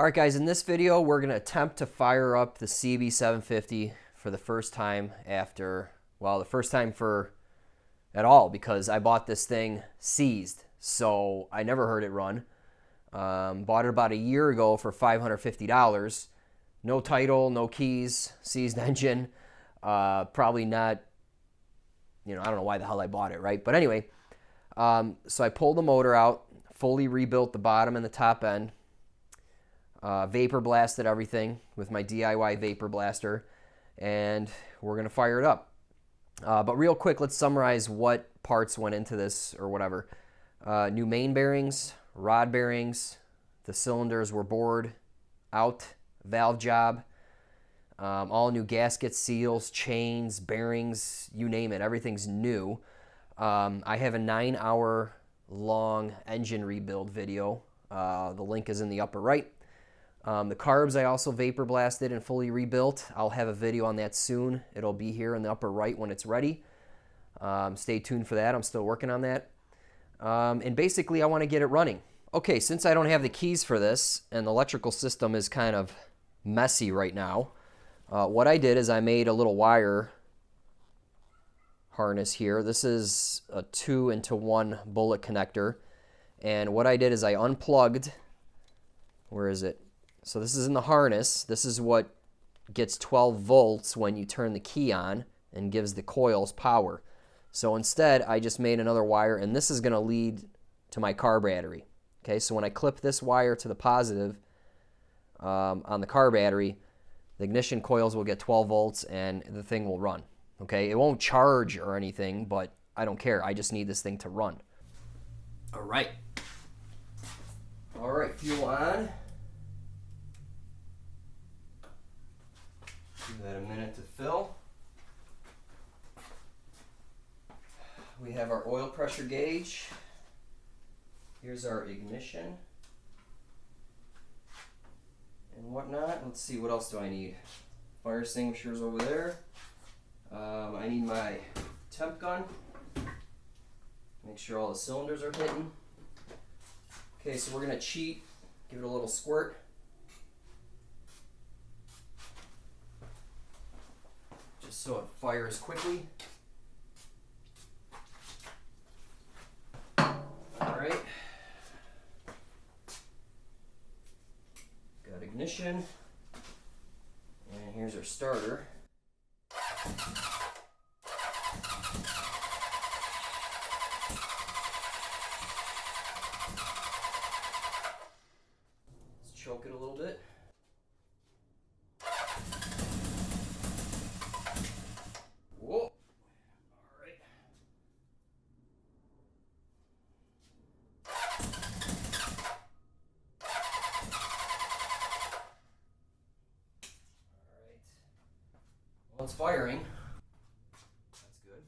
All right, guys, in this video, we're going to attempt to fire up the CB750 for the first time after, well, the first time for at all, because I bought this thing seized, so I never heard it run. Bought it about a year ago for $550. No title, no keys, seized engine. Probably not, I don't know why the hell I bought it, right? But anyway, so I pulled the motor out, fully rebuilt the bottom and the top end. Vapor blasted everything with my DIY vapor blaster, and we're going to fire it up. But real quick, let's summarize what parts went into this or whatever. New main bearings, rod bearings, the cylinders were bored out, valve job, all new gaskets, seals, chains, bearings, you name it, everything's new. I have a 9-hour long engine rebuild video. The link is in the upper right. The carbs I also vapor blasted and fully rebuilt. I'll have a video on that soon. It'll be here in the upper right when it's ready. Stay tuned for that. I'm still working on that. And basically, I want to get it running. Okay, since I don't have the keys for this and the electrical system is kind of messy right now, what I did is I made a little wire harness here. This is a 2-into-1 bullet connector. And what I did is I unplugged, where is it? So this is in the harness. This is what gets 12 volts when you turn the key on and gives the coils power. So instead, I just made another wire, and this is going to lead to my car battery. Okay, so when I clip this wire to the positive on the car battery, the ignition coils will get 12 volts and the thing will run. Okay, it won't charge or anything, but I don't care. I just need this thing to run. All right. All right, fuel on. Give that a minute to fill. We have our oil pressure gauge. Here's our ignition and whatnot. Let's see, what else do I need? Fire extinguishers over there. I need my temp gun. Make sure all the cylinders are hitting. Okay, so we're gonna cheat. Give it a little squirt. Just so it fires quickly. Alright. Got ignition. And here's our starter. Let's choke it a little bit. Whoa. All right. Well, it's firing. That's good.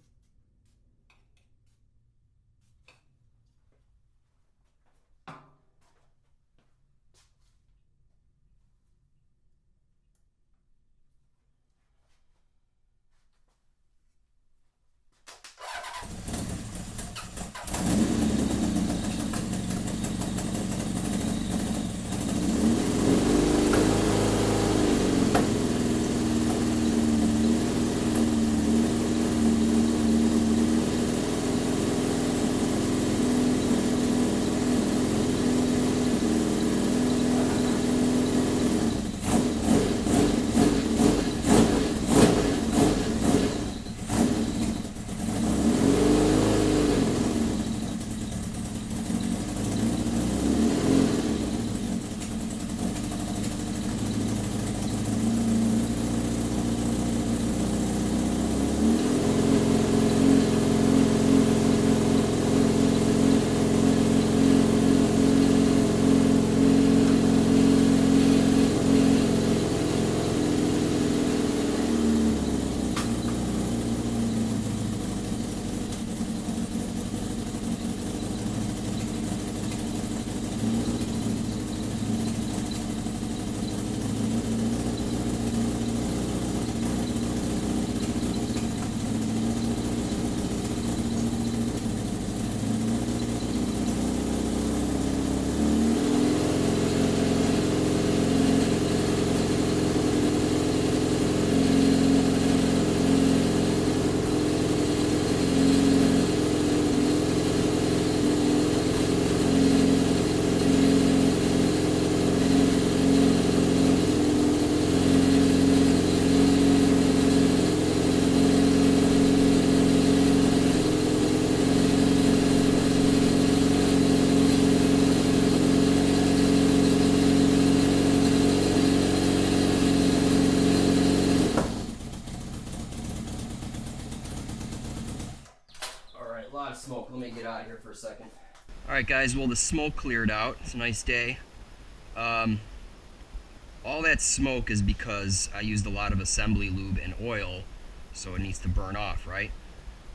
lot of smoke. Let me get out of here for a second. All right, guys. Well, the smoke cleared out. It's a nice day. All that smoke is because I used a lot of assembly lube and oil, so it needs to burn off, right?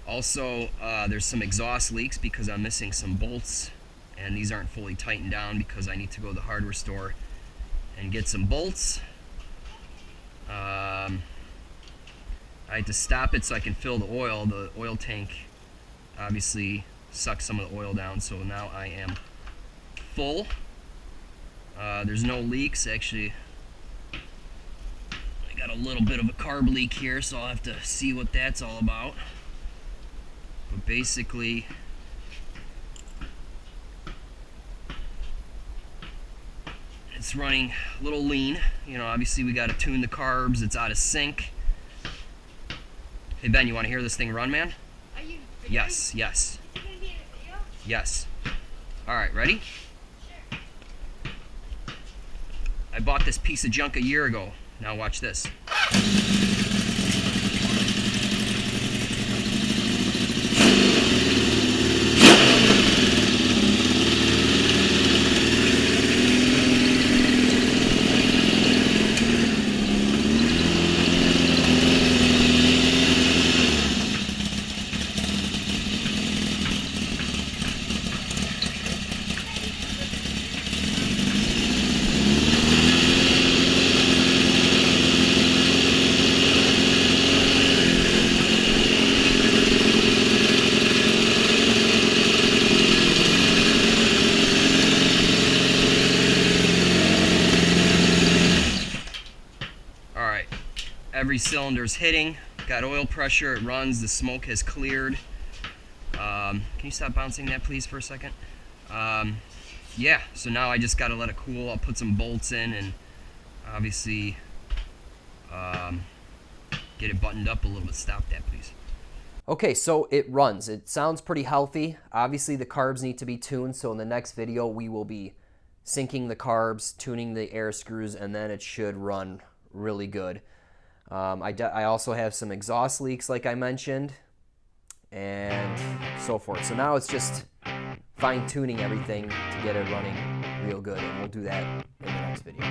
Also, there's some exhaust leaks because I'm missing some bolts, and these aren't fully tightened down because I need to go to the hardware store and get some bolts. I had to stop it so I can fill the oil. The oil tank obviously sucked some of the oil down, so now I am full. There's no leaks. Actually, I got a little bit of a carb leak here, so I'll have to see what that's all about. But basically, it's running a little lean. You know, obviously we got to tune the carbs. It's out of sync. Hey Ben, you want to hear this thing run, man? Are you videoing? Yes, yes. Is it going to be in a video? Yes. All right, ready? Sure. I bought this piece of junk a year ago. Now watch this. Every cylinder's hitting, got oil pressure, it runs, the smoke has cleared. Can you stop bouncing that please for a second? Yeah, so now I just gotta let it cool. I'll put some bolts in and obviously get it buttoned up a little bit. Stop that please. Okay, so it runs. It sounds pretty healthy. Obviously the carbs need to be tuned, so in the next video we will be syncing the carbs, tuning the air screws, and then it should run really good. I also have some exhaust leaks like I mentioned and so forth. So now it's just fine-tuning everything to get it running real good, and we'll do that in the next video.